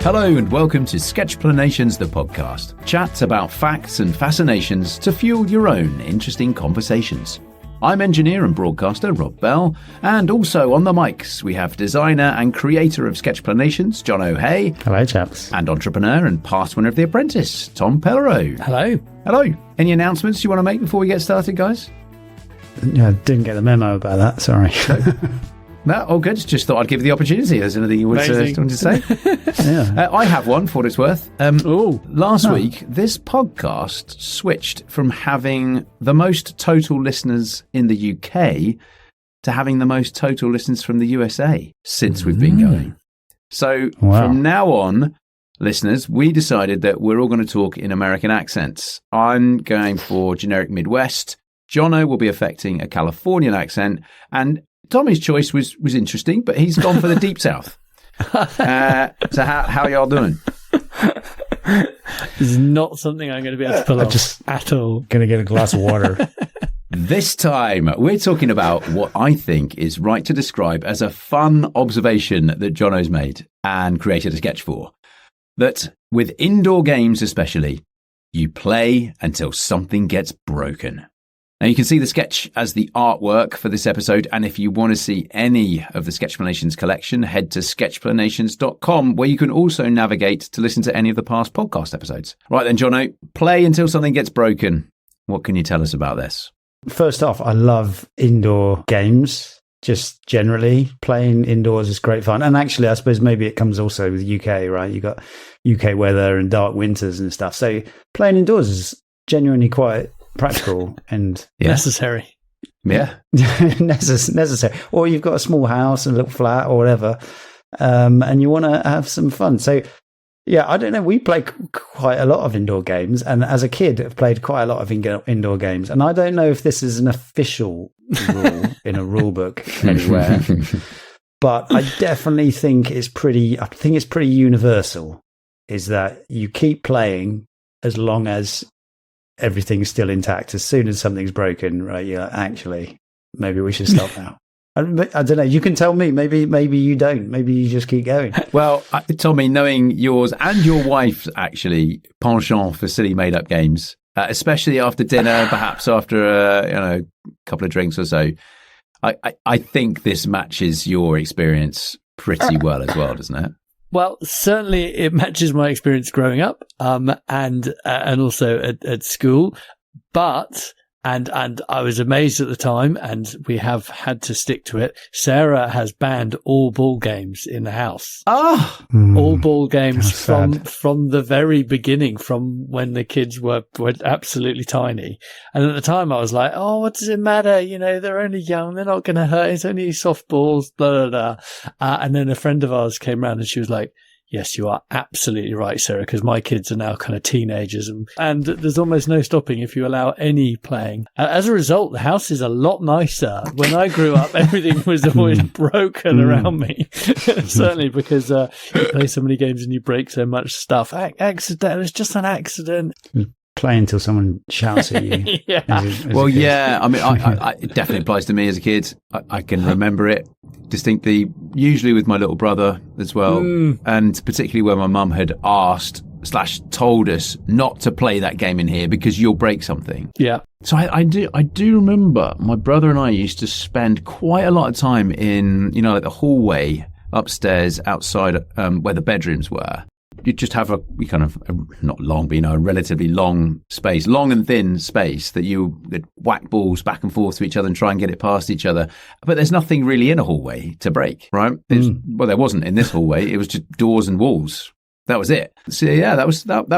Hello and welcome to Sketchplanations, the podcast. Chats about facts and fascinations to fuel your own interesting conversations. I'm engineer and broadcaster Rob Bell, and also on the mics we have designer and creator of Sketchplanations, Jono. Hello, chaps. And entrepreneur and past winner of The Apprentice, Tom Pellereau. Hello. Hello. Any announcements you want to make before we get started, guys? Yeah, I didn't get the memo about that, sorry. No, all good. Just thought I'd give you the opportunity. There's anything you want to say? Yeah. I have one, for what it's worth. Last week, this podcast switched from having the most total listeners in the UK to having the most total listeners from the USA since we've been going. So from now on, listeners, we decided that we're all going to talk in American accents. I'm going for generic Midwest. Jono will be affecting a Californian accent, and Tommy's choice was interesting, but he's gone for the Deep South. So how y'all doing? This is not something I'm going to be able to pull off at all. Going to get a glass of water. This time, we're talking about what I think is right to describe as a fun observation that Jono's made and created a sketch for. That with indoor games especially, you play until something gets broken. Now, you can see the sketch as the artwork for this episode, and if you want to see any of the Sketchplanations collection, head to sketchplanations.com, where you can also navigate to listen to any of the past podcast episodes. Right then, Jono, play until something gets broken. What can you tell us about this? First off, I love indoor games. Just generally, playing indoors is great fun. And actually, I suppose maybe it comes also with UK, right? You got UK weather and dark winters and stuff. So playing indoors is genuinely quite practical and necessary. Yeah. necessary. Or you've got a small house, a little flat or whatever, and you want to have some fun. So, yeah, I don't know. We play quite a lot of indoor games, and as a kid, I've played quite a lot of indoor games. And I don't know if this is an official rule in a rule book anywhere, but I definitely think it's pretty universal, is that you keep playing as long as everything's still intact. As soon as something's broken, right, you're like, actually, maybe we should stop now. I don't know. You can tell me. Maybe you don't. Maybe you just keep going. Well, Tommy, knowing yours and your wife's actually penchant for silly made-up games, especially after dinner, perhaps after a couple of drinks or so, I think this matches your experience pretty well as well, doesn't it? Well, certainly it matches my experience growing up, and also at school. But and I was amazed at the time, and we have had to stick to it. Sarah has banned all ball games in the house. All ball games from the very beginning, from when the kids were absolutely tiny. And at the time, I was like, "Oh, what does it matter? You know, they're only young; they're not going to hurt. It's only softballs." Blah blah blah. And then a friend of ours came around, and she was like, "Yes, you are absolutely right, Sarah, because my kids are now kind of teenagers, and there's almost no stopping if you allow any playing." As a result, the house is a lot nicer. When I grew up, everything was always broken around me. Certainly because you play so many games and you break so much stuff. Accident. It's just an accident. Play until someone shouts at you. Yeah. I mean, it definitely applies to me as a kid. I can remember it distinctly, usually with my little brother as well, and particularly where my mum had asked/told us not to play that game in here because you'll break something. Yeah. So I do remember my brother and I used to spend quite a lot of time in, like the hallway upstairs outside where the bedrooms were. You'd just have a relatively long space, long and thin space that you would whack balls back and forth to each other and try and get it past each other. But there's nothing really in a hallway to break, right? Well, there wasn't in this hallway. It was just doors and walls. That was it. So yeah, that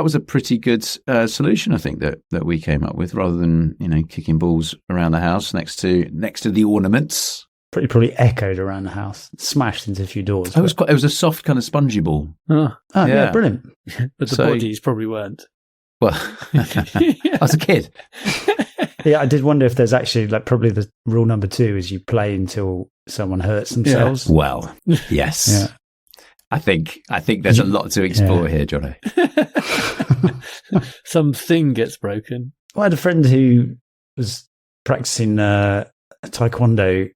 was a pretty good solution, I think, that we came up with, rather than kicking balls around the house next to the ornaments. Probably echoed around the house, smashed into a few doors. It was a soft kind of spongy ball. Yeah, brilliant. But the bodies probably weren't. Well, I was a kid. Yeah, I did wonder if there's actually probably the rule number 2 is you play until someone hurts themselves. Yeah. Well, yes. Yeah. I think there's a lot to explore here, Jono. Something gets broken. I had a friend who was practicing taekwondo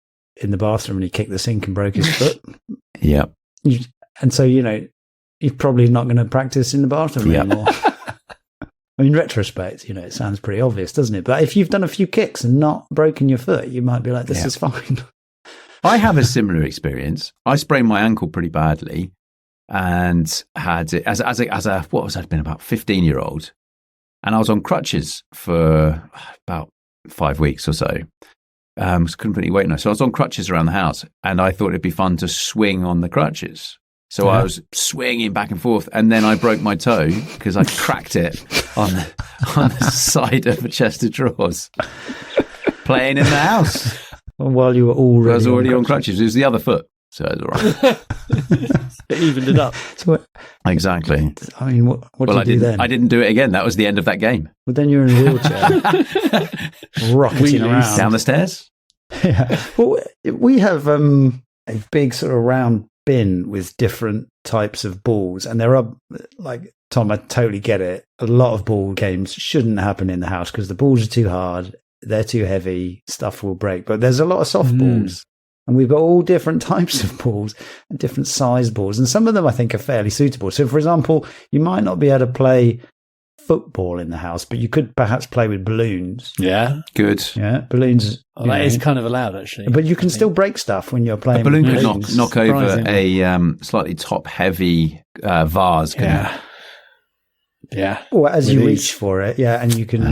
in the bathroom, and he kicked the sink and broke his foot. Yeah. And so, you're probably not going to practice in the bathroom anymore. I mean, in retrospect, it sounds pretty obvious, doesn't it? But if you've done a few kicks and not broken your foot, you might be like, this is fine. I have a similar experience. I sprained my ankle pretty badly and had it as a what was I'd been about 15-year-old, and I was on crutches for about 5 weeks or so. Couldn't put any weight on it. So I was on crutches around the house, and I thought it'd be fun to swing on the crutches. So I was swinging back and forth, and then I broke my toe because I cracked it on the side of a chest of drawers, playing in the house. While you were already, I was already on crutches. It was the other foot, so it was all right. It evened it up. Exactly. I mean, what did you do then? I didn't do it again. That was the end of that game. Well, then you're in a wheelchair, rocketing around down the stairs. Yeah. Well, we have a big sort of round bin with different types of balls, and there are, like, Tom, I totally get it. A lot of ball games shouldn't happen in the house because the balls are too hard, they're too heavy, stuff will break. But there's a lot of soft balls, and we've got all different types of balls and different size balls, and some of them I think are fairly suitable. So, for example, you might not be able to play football in the house, but you could perhaps play with balloons. Yeah, good. Yeah, balloons. That is kind of allowed, actually. But you can still break stuff when you're playing. A balloon with could knock over a slightly top-heavy vase. Yeah. Or as you reach for it, and you can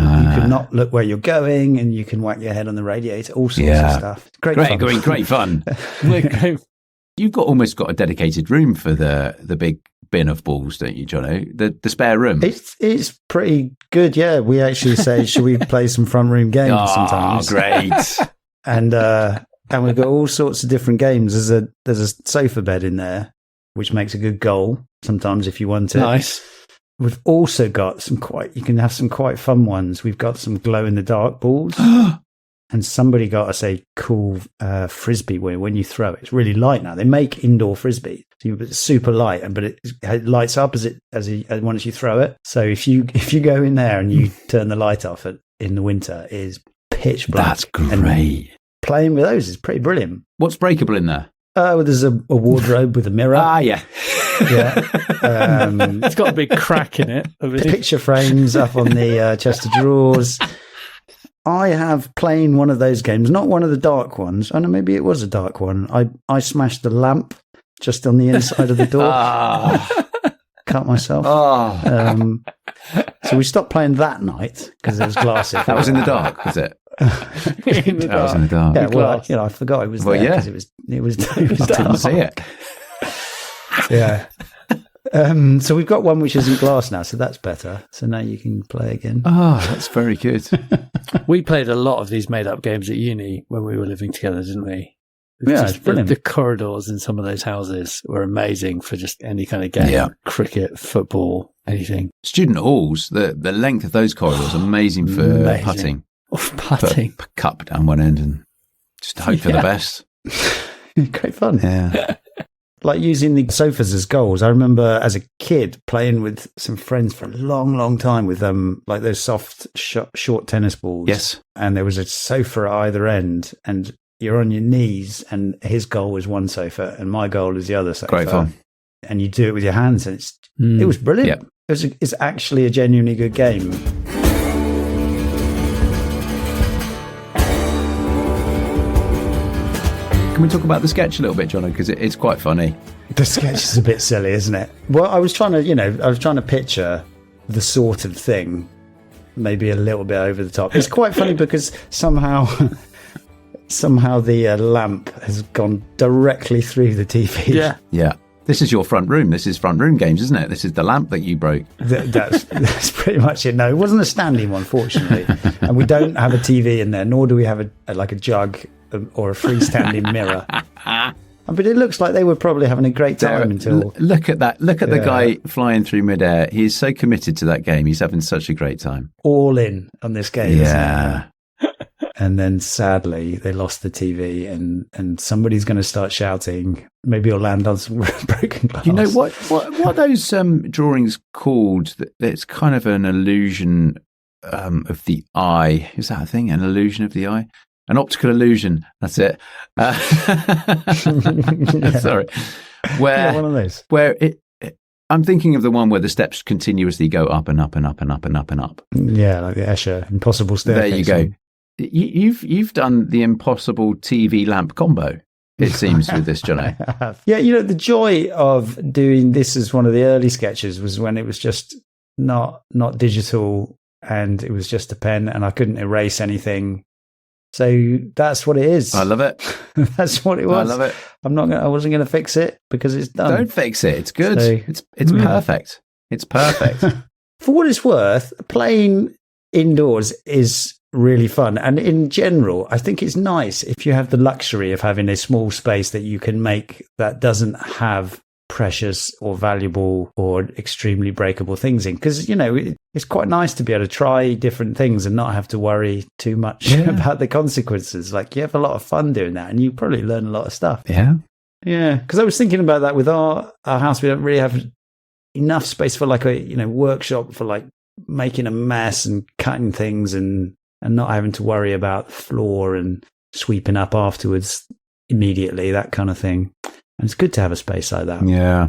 not look where you're going, and you can whack your head on the radiator. All sorts of stuff. Great fun. You've almost got a dedicated room for the big bin of balls, don't you, Jono? The spare room. It's pretty good. Yeah, we actually say, should we play some front room games sometimes? Oh, great! and we've got all sorts of different games. There's a sofa bed in there, which makes a good goal sometimes if you want it. Nice. We've also got you can have some quite fun ones. We've got some glow in the dark balls. And somebody got us a cool frisbee where when you throw it, it's really light now. They make indoor frisbee, so it's super light, but it lights up once you throw it. So if you go in there and you turn the light off in the winter, it is pitch black. That's great. And playing with those is pretty brilliant. What's breakable in there? There's a wardrobe with a mirror. Yeah. It's got a big crack in it. Picture frames up on the chest of drawers. I have playing one of those games, not one of the dark ones. I know maybe it was a dark one. I smashed the lamp just on the inside of the door. Cut myself. So we stopped playing that night because there was glass in it. That was in the dark, was it? In the dark. Was in the dark. Yeah, well, I forgot it was there because it was didn't see it. Yeah. So we've got one which isn't glass now, so that's better. So now you can play again. Oh, that's very good. We played a lot of these made-up games at uni when we were living together, didn't we? Yeah, it's brilliant. The corridors in some of those houses were amazing for just any kind of game. Yeah. Cricket, football, anything. Student halls, the length of those corridors, amazing for putting. Putting. Put a cup down one end and just hope for the best. Great fun. Yeah. Like using the sofas as goals. I remember as a kid playing with some friends for a long, long time with like those soft, short tennis balls. Yes. And there was a sofa at either end, and you're on your knees, and his goal was one sofa, and my goal is the other sofa. Great fun. And you do it with your hands, and it was brilliant. Yep. It's actually a genuinely good game. Can we talk about the sketch a little bit, Jono? Because it's quite funny. The sketch is a bit silly, isn't it? Well, I was trying to picture the sort of thing, maybe a little bit over the top. It's quite funny because somehow the lamp has gone directly through the TV. Yeah. Yeah. This is your front room. This is front room games, isn't it? This is the lamp that you broke. That's pretty much it. No, it wasn't a standing one, fortunately. And we don't have a TV in there, nor do we have a jug or a freestanding mirror. But it looks like they were probably having a great time until... Look at that. Look at the guy flying through midair. He's so committed to that game. He's having such a great time. All in on this game. Yeah. And then sadly, they lost the TV, and somebody's going to start shouting. Maybe it'll land on some broken glass. You know what are those drawings called? It's kind of an illusion of the eye. Is that a thing? An illusion of the eye? An optical illusion. That's it. Sorry. One of those. Where I'm thinking of the one where the steps continuously go up and up and up and up and up and up. Yeah, like the Escher Impossible Staircase. There you go. You've done the impossible TV lamp combo, it seems, with this, Jono. Yeah, the joy of doing this as one of the early sketches was when it was just not digital and it was just a pen and I couldn't erase anything. So that's what it is. I love it. That's what it was. I love it. I wasn't going to fix it because it's done. Don't fix it. It's good. So, it's perfect. It's perfect. For what it's worth, playing indoors is really fun. And in general, I think it's nice if you have the luxury of having a small space that you can make that doesn't have precious or valuable or extremely breakable things in. Because, it's quite nice to be able to try different things and not have to worry too much about the consequences. Like, you have a lot of fun doing that and you probably learn a lot of stuff. Yeah. Yeah. Because I was thinking about that with our house. We don't really have enough space for like a, workshop for like making a mess and cutting things and not having to worry about the floor and sweeping up afterwards immediately, that kind of thing. And it's good to have a space like that. Yeah.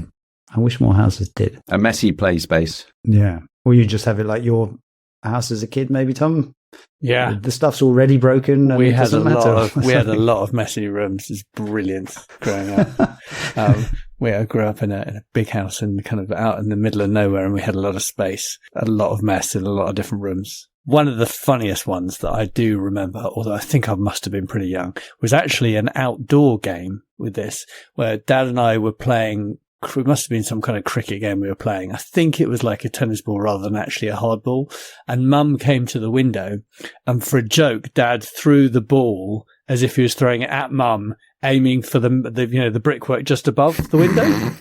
I wish more houses did. A messy play space. Yeah. Or you just have it like your house as a kid, maybe, Tom? Yeah. The stuff's already broken. And we had a matter. lot of messy rooms. It's brilliant growing up. I grew up in a big house and kind of out in the middle of nowhere, and we had a lot of space, a lot of mess in a lot of different rooms. One of the funniest ones that I do remember, although I think I must have been pretty young, was actually an outdoor game with this, where Dad and I were playing. It must have been some kind of cricket game we were playing. I think it was like a tennis ball rather than actually a hard ball. And Mum came to the window, and for a joke, Dad threw the ball as if he was throwing it at Mum, aiming for the brickwork just above the window.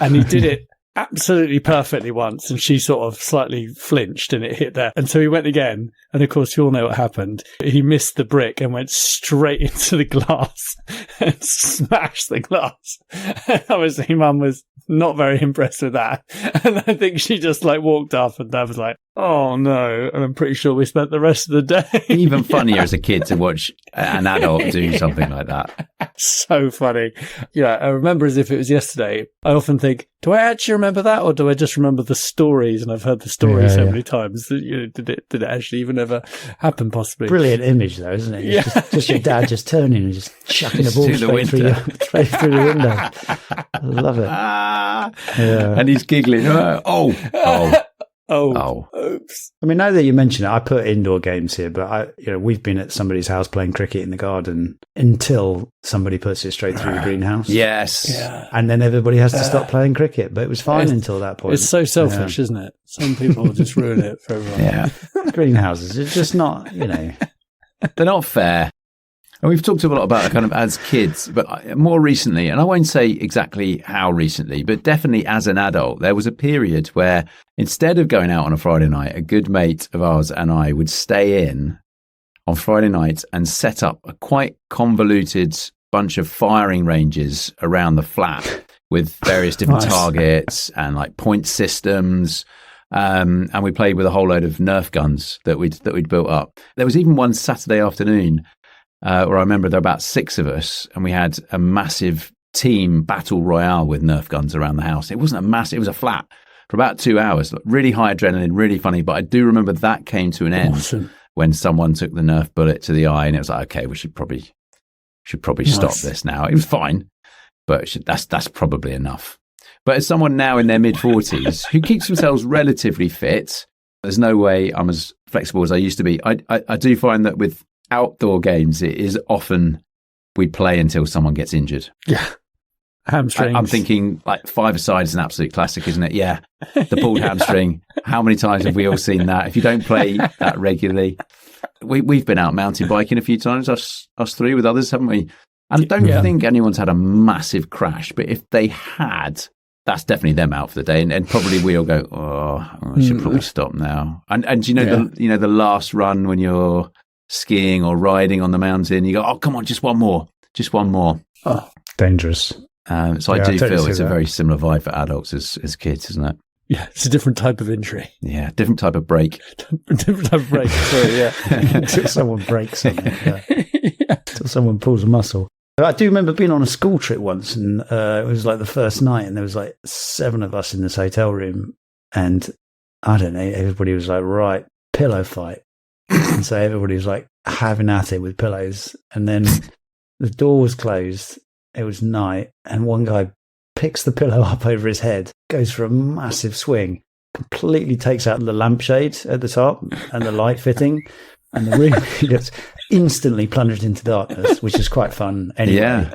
And he did it absolutely perfectly once, and she sort of slightly flinched and it hit there. And so he went again, and of course you all know what happened. He missed the brick and went straight into the glass and smashed the glass. And obviously Mum was not very impressed with that, and I think she just like walked off, and Dad was like, oh no. And I'm pretty sure we spent the rest of the day. Even funnier as a kid to watch an adult do something like that. So funny. Yeah, I remember as if it was yesterday. I often think, do I actually remember that, or do I just remember the stories? And I've heard the story so many times that did it actually even ever happen? Possibly. Brilliant image, though, isn't it? Yeah. Just your dad just turning and just chucking a ball straight through the window. I love it. And he's giggling. Oops. I mean, now that you mention it, I put indoor games here, but we've been at somebody's house playing cricket in the garden until somebody puts it straight through the greenhouse. Yes. Yeah. And then everybody has to stop playing cricket, but it was fine until that point. It's so selfish, isn't it? Some people just ruin it for everyone. Yeah. Greenhouses, it's just not, They're not fair. And we've talked a lot about it kind of as kids, but more recently, and I won't say exactly how recently, but definitely as an adult, there was a period where instead of going out on a Friday night, a good mate of ours and I would stay in on Friday night and set up a quite convoluted bunch of firing ranges around the flat with various different targets and like point systems. And we played with a whole load of Nerf guns that we'd built up. There was even one Saturday afternoon where I remember there were about 6 of us, and we had a massive team battle royale with Nerf guns around the house. It wasn't a massive; it was a flat for about 2 hours. Really high adrenaline, really funny. But I do remember that came to an end when someone took the Nerf bullet to the eye, and it was like, okay, we should probably stop this now. It was fine, but that's probably enough. But as someone now in their mid-40s who keeps themselves relatively fit, there's no way I'm as flexible as I used to be. I do find that with outdoor games, it is often we play until someone gets injured. Yeah. Hamstrings. I'm thinking like 5-a-side is an absolute classic, isn't it? Yeah. The pulled hamstring. How many times have we all seen that? If you don't play that regularly, we've been out mountain biking a few times, us three with others, haven't we? And I don't think anyone's had a massive crash, but if they had, that's definitely them out for the day. And probably we all go, I should probably stop now. And do you know the last run when you're skiing or riding on the mountain, you go, oh, come on, just one more. Oh, dangerous. So I do feel it's a very similar vibe for adults as kids, isn't it? Yeah, it's a different type of injury. Yeah, different type of break. Different type of break, sorry, yeah. Until someone breaks something. Until someone pulls a muscle. I do remember being on a school trip once, and it was like the first night, and there was like 7 of us in this hotel room, and I don't know, everybody was like, right, pillow fight. And so everybody was like having at it with pillows, and then the door was closed, it was night, and one guy picks the pillow up over his head, goes for a massive swing, completely takes out the lampshade at the top and the light fitting, and the room gets instantly plunged into darkness, which is quite fun anyway. Yeah.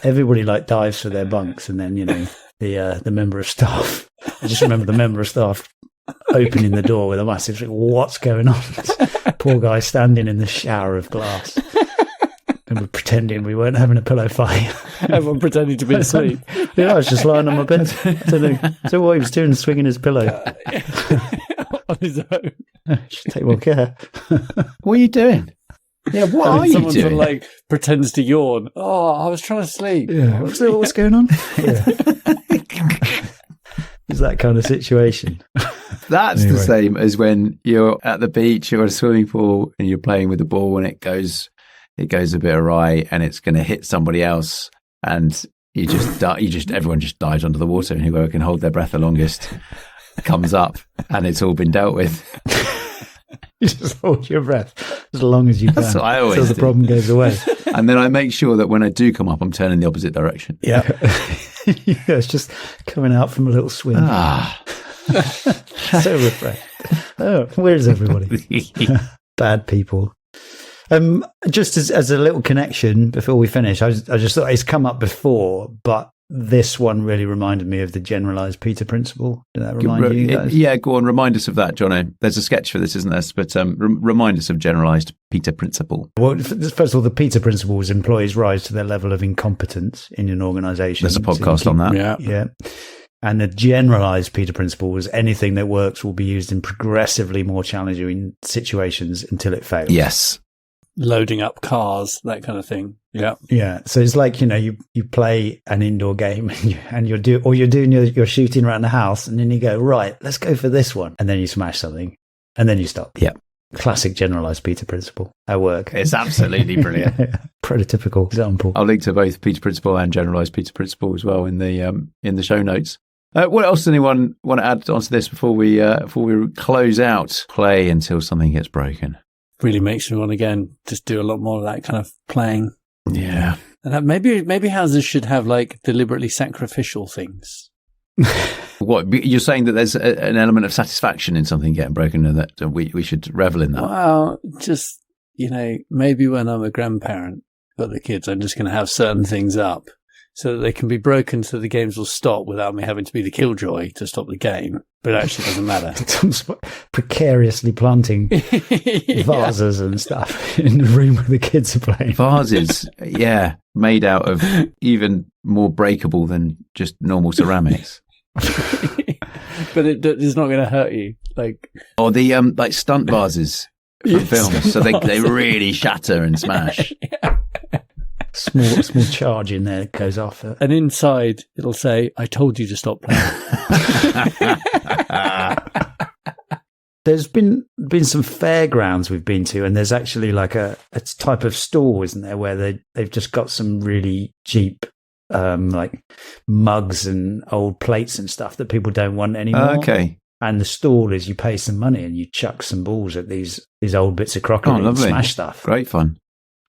Everybody like dives for their bunks, and then, the member of staff, I just remember the member of staff opening the door with a massive, what's going on? Poor guy standing in the shower of glass. And we're pretending we weren't having a pillow fight. Everyone pretending to be asleep. Yeah, I was just lying on my bed. So what he was doing, swinging his pillow. On his own. Should take more care. What are you doing? Yeah, what are you someone doing? sort of like pretends to yawn. Oh, I was trying to sleep. Yeah. What's going on? Yeah. It's that kind of situation. That's Anyway. the same as when you're at the beach or a swimming pool and you're playing with the ball and it goes a bit awry and it's going to hit somebody else, and everyone just dives under the water, and whoever can hold their breath the longest comes up, and it's all been dealt with. You just hold your breath as long as you can. That's what I always so the do. problem goes away. And then I make sure that when I do come up, I'm turning the opposite direction. Yeah. Yeah, it's just coming out from a little swim. Ah. So refreshed. Oh, where's everybody? Bad people. Just as a little connection before we finish, I just thought it's come up before, but this one really reminded me of the Generalised Peter Principle. Did that remind you guys? Yeah, go on, remind us of that, Jono. There's a sketch for this, isn't there? But remind us of Generalised Peter Principle. Well, first of all, the Peter Principle is employees rise to their level of incompetence in an organisation. There's a podcast on that. Yeah. Yeah. And the Generalised Peter Principle was anything that works will be used in progressively more challenging situations until it fails. Yes. Loading up cars, that kind of thing. Yeah. Yeah. So it's like, you play an indoor game and you're shooting around the house, and then you go, right, let's go for this one. And then you smash something and then you stop. Yeah. Classic Generalised Peter Principle at work. It's absolutely brilliant. Prototypical example. I'll link to both Peter Principle and Generalised Peter Principle as well in the show notes. What else does anyone want to add onto this before we close out? Play until something gets broken. Really makes me want to, again, just do a lot more of that kind of playing. Yeah. And that maybe houses should have like deliberately sacrificial things. What, you're saying that there's an element of satisfaction in something getting broken, and that we should revel in that? Well, just, maybe when I'm a grandparent, got the kids, I'm just going to have certain things up so that they can be broken, so the games will stop without me having to be the killjoy to stop the game. But it actually doesn't matter. Precariously planting vases and stuff in the room where the kids are playing. Vases, yeah, made out of even more breakable than just normal ceramics. But it's not going to hurt you. Or the like stunt vases from films, so they really shatter and smash. Yeah. Small charge in there goes off. And inside it'll say, "I told you to stop playing." There's been some fairgrounds we've been to, and there's actually like a type of store, isn't there, where they've just got some really cheap like mugs and old plates and stuff that people don't want anymore. Okay. And the stall is you pay some money and you chuck some balls at these old bits of crockery and smash stuff. Great fun.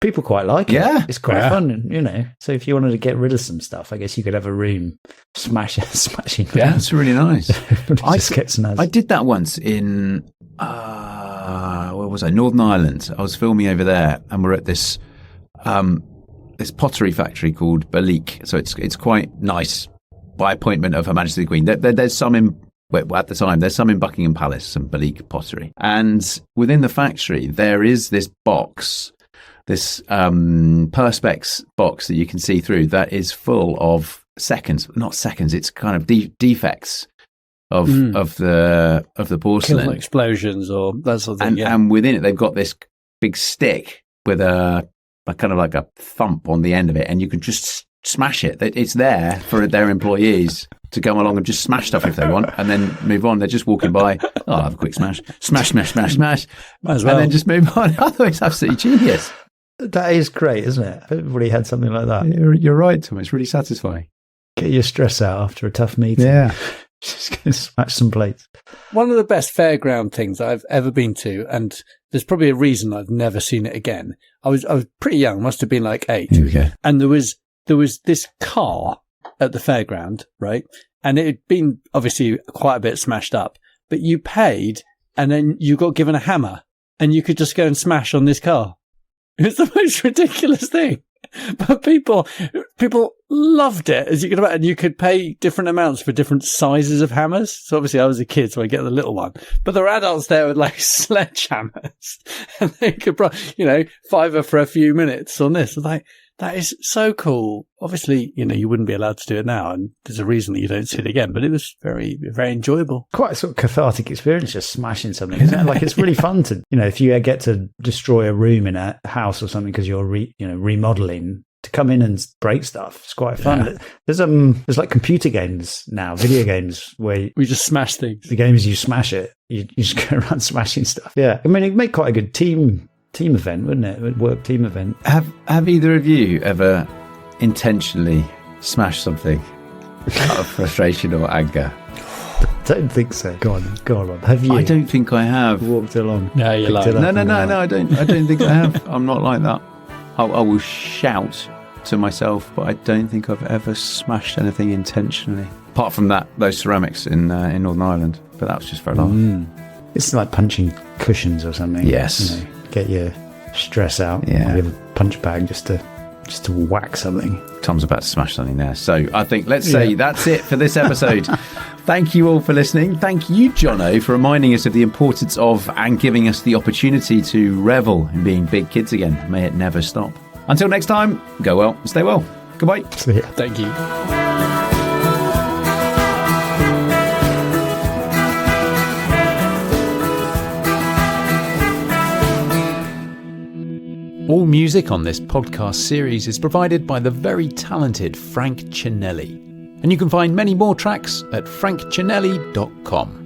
People quite like it. Yeah. It's quite fun, So if you wanted to get rid of some stuff, I guess you could have a room smashing. Yeah, that's really nice. I did that once in where was I? Northern Ireland. I was filming over there, and we're at this pottery factory called Balik. So it's quite nice by appointment of Her Majesty the Queen. There's some in. At the time, there's some in Buckingham Palace, some Balik pottery. And within the factory, there is this box, this perspex box that you can see through, that is full of it's kind of defects of the porcelain. Kiln explosions or that sort of thing. And within it, they've got this big stick with a kind of like a thump on the end of it, and you can just smash it. It's there for their employees to go along and just smash stuff if they want, and then move on. They're just walking by. Oh, I'll have a quick smash. Smash. Might as well. And then just move on. I thought it's absolutely genius. That is great, isn't it? Everybody had something like that. You're right, Tom. It's really satisfying. Get your stress out after a tough meeting. Yeah. Just go smash some plates. One of the best fairground things I've ever been to, and there's probably a reason I've never seen it again. I was pretty young, must have been like 8. Okay. And there was this car at the fairground, right? And it had been obviously quite a bit smashed up, but you paid and then you got given a hammer and you could just go and smash on this car. It's the most ridiculous thing. But people loved it, as you can imagine. You could pay different amounts for different sizes of hammers. So obviously I was a kid, so I get the little one. But there were adults there with like sledgehammers. And they could, $5 for a few minutes on this. Like, that is so cool. Obviously, you wouldn't be allowed to do it now. And there's a reason that you don't see it again. But it was very, very enjoyable. Quite a sort of cathartic experience just smashing something, isn't it? Like, it's really fun to, if you get to destroy a room in a house or something because you're remodeling, to come in and break stuff. It's quite fun. Yeah. There's like computer games now, video games where we just smash things. The game is you smash it. You just go around smashing stuff. Yeah. I mean, it'd make quite a good team event, wouldn't it? A work team event. Have either of you ever intentionally smashed something out of frustration or anger? Don't think so. Go on. Have you? I don't think I have. Walked along. No, you're lying. No. I don't think I have. I'm not like that. I will shout to myself, but I don't think I've ever smashed anything intentionally. Apart from those ceramics in Northern Ireland, but that was just for a laugh. It's like punching cushions or something. Yes. Get your stress out. Yeah. You have a punch bag just to whack something. Tom's about to smash something there. So I think let's say that's it for this episode. Thank you all for listening. Thank you, Jono, for reminding us of the importance of and giving us the opportunity to revel in being big kids again. May it never stop. Until next time, go well and stay well. Goodbye. See ya. Thank you. All music on this podcast series is provided by the very talented Frank Cinelli. And you can find many more tracks at frankcinelli.com.